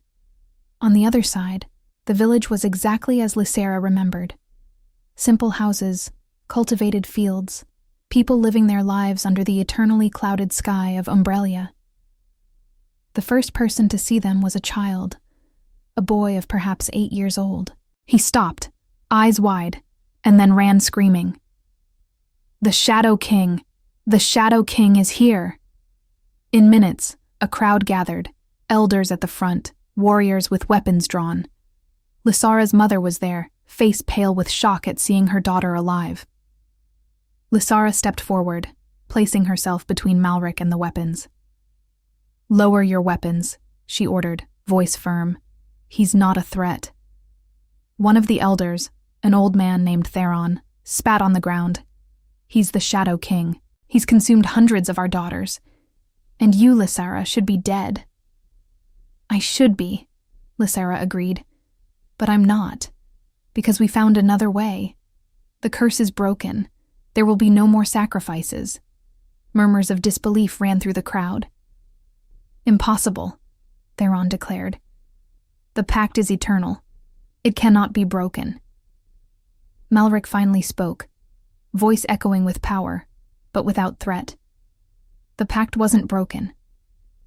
On the other side, the village was exactly as Lysara remembered. Simple houses, cultivated fields, people living their lives under the eternally clouded sky of Umbralia. The first person to see them was a child, a boy of perhaps 8 years old. He stopped, eyes wide, and then ran screaming. The Shadow King! The Shadow King is here! In minutes, a crowd gathered, elders at the front, warriors with weapons drawn. Lysara's mother was there, face pale with shock at seeing her daughter alive. Lysara stepped forward, placing herself between Malric and the weapons. Lower your weapons, she ordered, voice firm. He's not a threat. One of the elders, an old man named Theron, spat on the ground. He's the Shadow King. He's consumed hundreds of our daughters. And you, Lysara, should be dead. I should be, Lysara agreed. But I'm not, because we found another way. The curse is broken. There will be no more sacrifices. Murmurs of disbelief ran through the crowd. Impossible, Theron declared. The pact is eternal. It cannot be broken. Malric finally spoke, voice echoing with power, but without threat. The pact wasn't broken.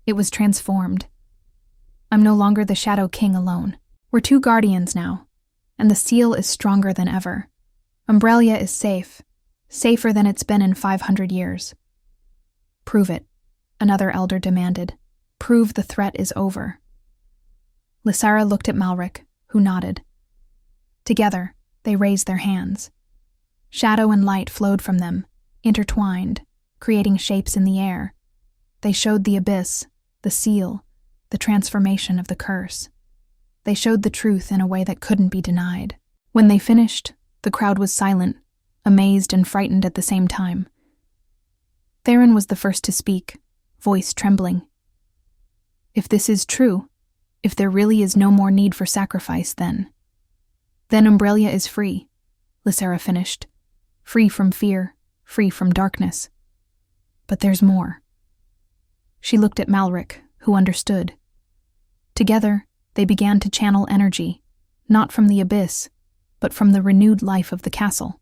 It was transformed. I'm no longer the Shadow King alone. We're two guardians now, and the seal is stronger than ever. Umbralia is safe, safer than it's been in 500 years. Prove it, another elder demanded. Prove the threat is over. Lysara looked at Malric, who nodded. Together, they raised their hands. Shadow and light flowed from them, intertwined, creating shapes in the air. They showed the abyss, the seal, the transformation of the curse. They showed the truth in a way that couldn't be denied. When they finished, the crowd was silent, amazed and frightened at the same time. Theron was the first to speak, voice trembling. If this is true, if there really is no more need for sacrifice, then Umbralia is free, Lysara finished. free from fear, free from darkness. But there's more. She looked at Malric, who understood. Together, they began to channel energy, not from the abyss, but from the renewed life of the castle.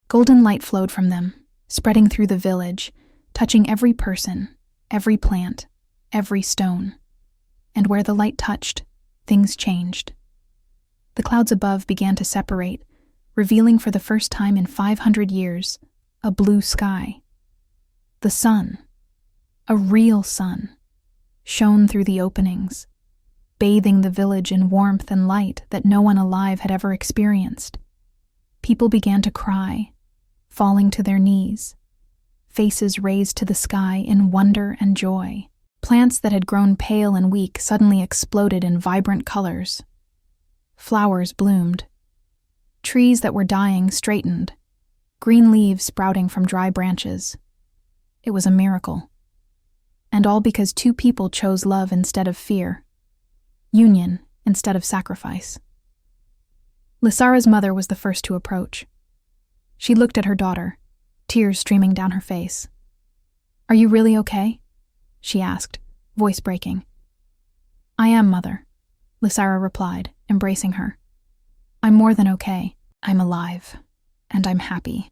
Golden light flowed from them, spreading through the village, touching every person, every plant, every stone. And where the light touched, things changed. The clouds above began to separate, revealing for the first time in 500 years a blue sky. The sun, a real sun, shone through the openings, bathing the village in warmth and light that no one alive had ever experienced. People began to cry, falling to their knees, faces raised to the sky in wonder and joy. Plants that had grown pale and weak suddenly exploded in vibrant colors. Flowers bloomed. Trees that were dying straightened, green leaves sprouting from dry branches. It was a miracle. And all because two people chose love instead of fear, union instead of sacrifice. Lysara's mother was the first to approach. She looked at her daughter, tears streaming down her face. "Are you really okay?" she asked, voice breaking. "I am, Mother," Lysara replied, embracing her. "I'm more than okay. I'm alive, and I'm happy."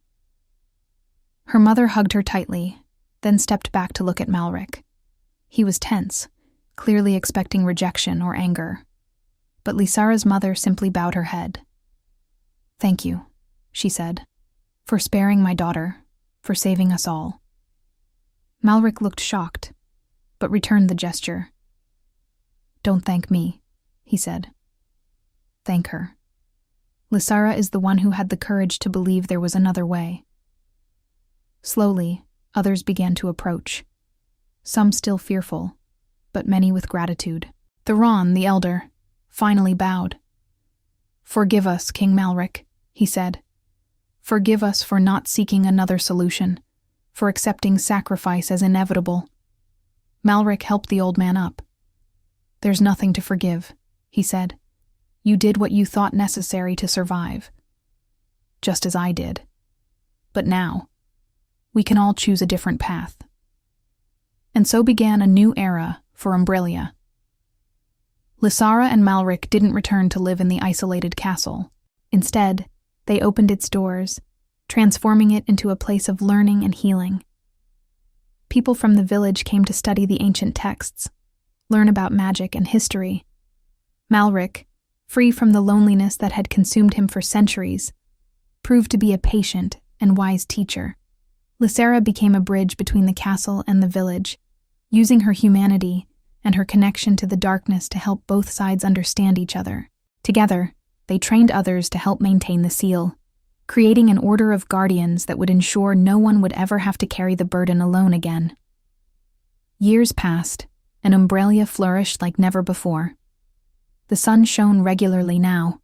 Her mother hugged her tightly, then stepped back to look at Malric. He was tense, clearly expecting rejection or anger. But Lysara's mother simply bowed her head. "Thank you," she said, "for sparing my daughter, for saving us all." Malric looked shocked, but returned the gesture. "Don't thank me," he said. "Thank her. Lysara is the one who had the courage to believe there was another way." Slowly, others began to approach, some still fearful, but many with gratitude. Theron, the elder, finally bowed. "Forgive us, King Malric," he said. "Forgive us for not seeking another solution, for accepting sacrifice as inevitable." Malric helped the old man up. "There's nothing to forgive," he said. "You did what you thought necessary to survive. Just as I did. But now, we can all choose a different path." And so began a new era for Umbralia. Lysara and Malric didn't return to live in the isolated castle. Instead, they opened its doors, transforming it into a place of learning and healing. People from the village came to study the ancient texts, learn about magic and history. Malric, free from the loneliness that had consumed him for centuries, proved to be a patient and wise teacher. Lysara became a bridge between the castle and the village, using her humanity and her connection to the darkness to help both sides understand each other. Together, they trained others to help maintain the seal, creating an order of guardians that would ensure no one would ever have to carry the burden alone again. Years passed, and Umbralia flourished like never before. The sun shone regularly now.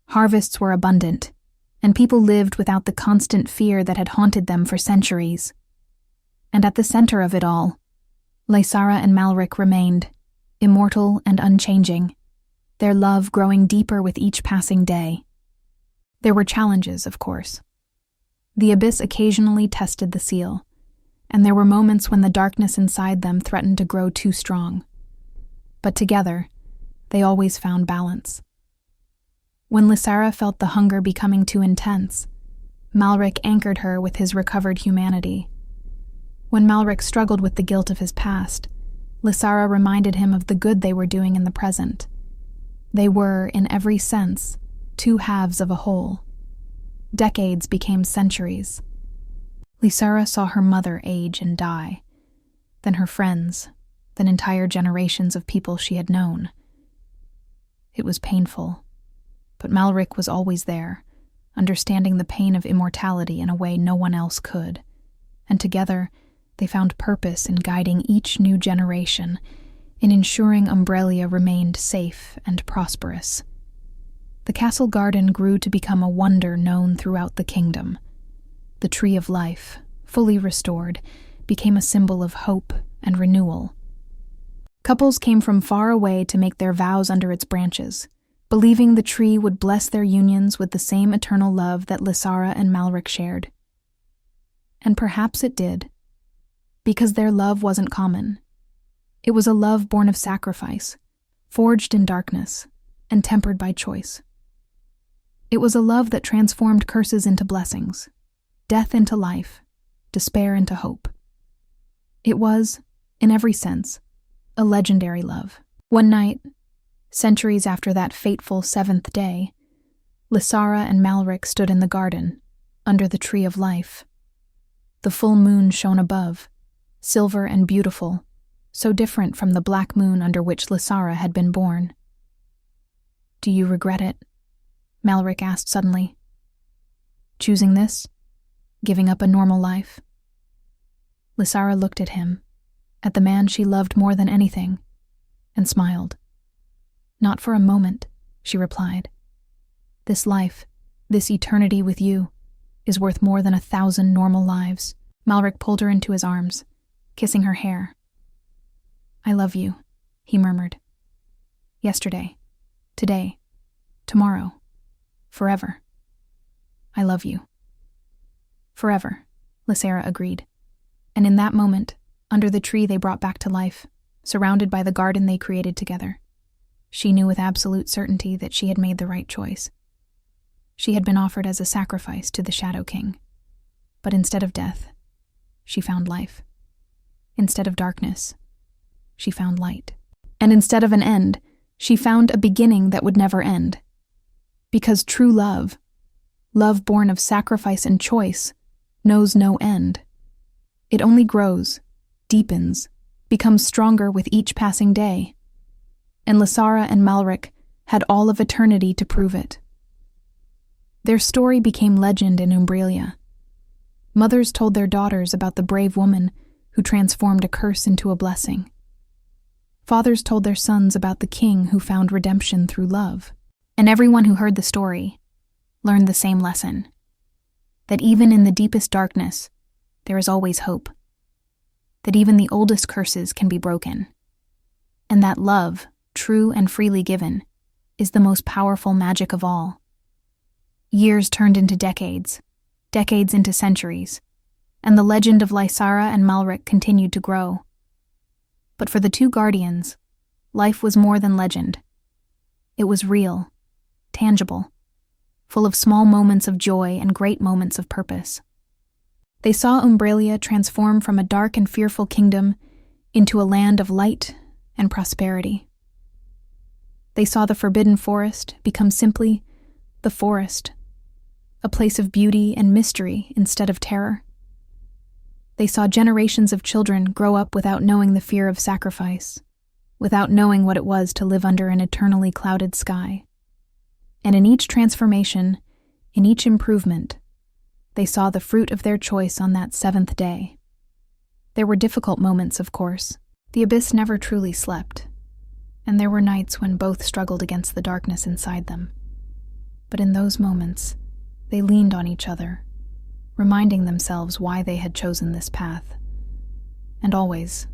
Harvests were abundant, and people lived without the constant fear that had haunted them for centuries. And at the center of it all, Lysara and Malric remained, immortal and unchanging, their love growing deeper with each passing day. There were challenges, of course. The abyss occasionally tested the seal, and there were moments when the darkness inside them threatened to grow too strong. But together, they always found balance. When Lysara felt the hunger becoming too intense, Malric anchored her with his recovered humanity. When Malric struggled with the guilt of his past, Lysara reminded him of the good they were doing in the present. They were, in every sense, two halves of a whole. Decades became centuries. Lysara saw her mother age and die, then her friends, then entire generations of people she had known. It was painful, but Malric was always there, understanding the pain of immortality in a way no one else could, and together they found purpose in guiding each new generation, in ensuring Umbralia remained safe and prosperous. The castle garden grew to become a wonder known throughout the kingdom. The tree of life, fully restored, became a symbol of hope and renewal. Couples came from far away to make their vows under its branches, believing the tree would bless their unions with the same eternal love that Lysara and Malric shared. And perhaps it did, because their love wasn't common. It was a love born of sacrifice, forged in darkness, and tempered by choice. It was a love that transformed curses into blessings, death into life, despair into hope. It was, in every sense, a legendary love. One night, centuries after that fateful seventh day, Lysara and Malric stood in the garden, under the tree of life. The full moon shone above, silver and beautiful, so different from the black moon under which Lysara had been born. "Do you regret it?" Malric asked suddenly. "Choosing this? Giving up a normal life?" Lysara looked at him, at the man she loved more than anything, and smiled. "Not for a moment," she replied. "This life, this eternity with you, is worth more than 1,000 normal lives." Malric pulled her into his arms, kissing her hair. "I love you," he murmured. "Yesterday, today, tomorrow, forever. I love you." "Forever," Lysara agreed. And in that moment, under the tree they brought back to life, surrounded by the garden they created together, she knew with absolute certainty that she had made the right choice. She had been offered as a sacrifice to the Shadow King. But instead of death, she found life. Instead of darkness, she found light. And instead of an end, she found a beginning that would never end. Because true love, love born of sacrifice and choice, knows no end. It only grows, deepens, becomes stronger with each passing day. And Lysara and Malric had all of eternity to prove it. Their story became legend in Umbralia. Mothers told their daughters about the brave woman who transformed a curse into a blessing. Fathers told their sons about the king who found redemption through love. And everyone who heard the story learned the same lesson: that even in the deepest darkness, there is always hope. That even the oldest curses can be broken. And that love, true and freely given, is the most powerful magic of all. Years turned into decades, decades into centuries, and the legend of Lysara and Malric continued to grow. But for the two guardians, life was more than legend. It was real, tangible, full of small moments of joy and great moments of purpose. They saw Umbralia transform from a dark and fearful kingdom into a land of light and prosperity. They saw the forbidden forest become simply the forest, a place of beauty and mystery instead of terror. They saw generations of children grow up without knowing the fear of sacrifice, without knowing what it was to live under an eternally clouded sky. And in each transformation, in each improvement, they saw the fruit of their choice on that seventh day. There were difficult moments, of course. The abyss never truly slept, and there were nights when both struggled against the darkness inside them. But in those moments, they leaned on each other, reminding themselves why they had chosen this path. And always,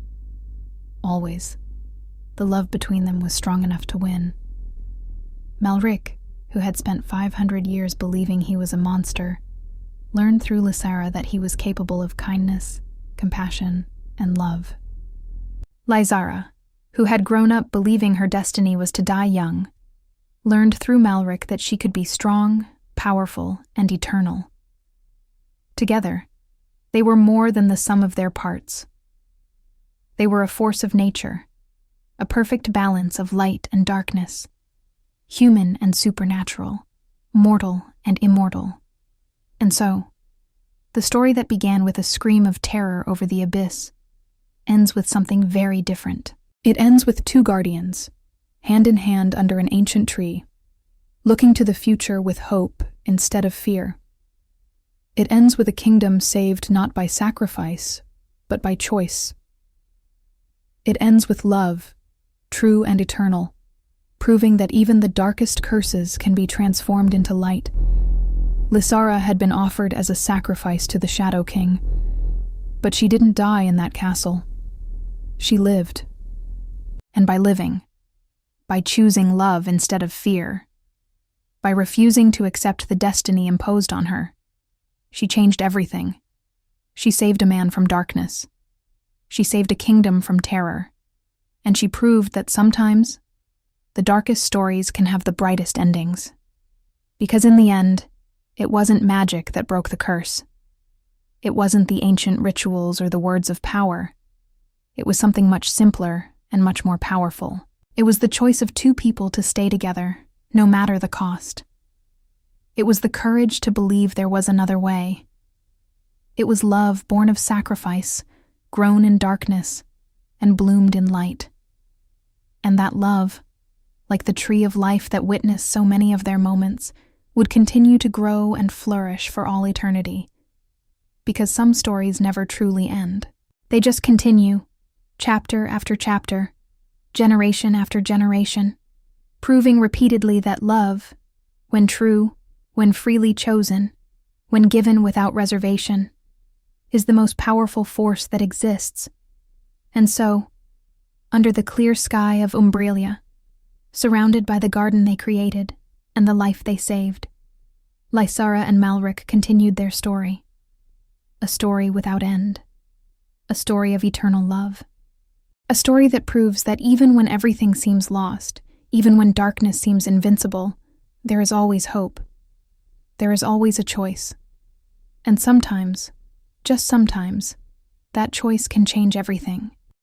always, the love between them was strong enough to win. Malric, who had spent 500 years believing he was a monster, learned through Lysara that he was capable of kindness, compassion, and love. Lysara, who had grown up believing her destiny was to die young, learned through Malric that she could be strong, powerful, and eternal. Together, they were more than the sum of their parts. They were a force of nature, a perfect balance of light and darkness, human and supernatural, mortal and immortal. And so, the story that began with a scream of terror over the abyss ends with something very different. It ends with two guardians, hand in hand under an ancient tree, looking to the future with hope instead of fear. It ends with a kingdom saved not by sacrifice, but by choice. It ends with love, true and eternal, proving that even the darkest curses can be transformed into light. Lysara had been offered as a sacrifice to the Shadow King, but she didn't die in that castle. She lived. And by living, by choosing love instead of fear, by refusing to accept the destiny imposed on her. She changed everything. She saved a man from darkness. She saved a kingdom from terror. And she proved that sometimes the darkest stories can have the brightest endings. Because in the end, it wasn't magic that broke the curse. It wasn't the ancient rituals or the words of power. It was something much simpler and much more powerful. It was the choice of two people to stay together, no matter the cost. It was the courage to believe there was another way. It was love born of sacrifice, grown in darkness, and bloomed in light. And that love, like the tree of life that witnessed so many of their moments, would continue to grow and flourish for all eternity. Because some stories never truly end. They just continue, chapter after chapter, generation after generation, proving repeatedly that love, when true, when freely chosen, when given without reservation, is the most powerful force that exists. And so, under the clear sky of Umbralia, surrounded by the garden they created and the life they saved, Lysara and Malric continued their story. A story without end. A story of eternal love. A story that proves that even when everything seems lost, even when darkness seems invincible, there is always hope. There is always a choice. And sometimes, just sometimes, that choice can change everything.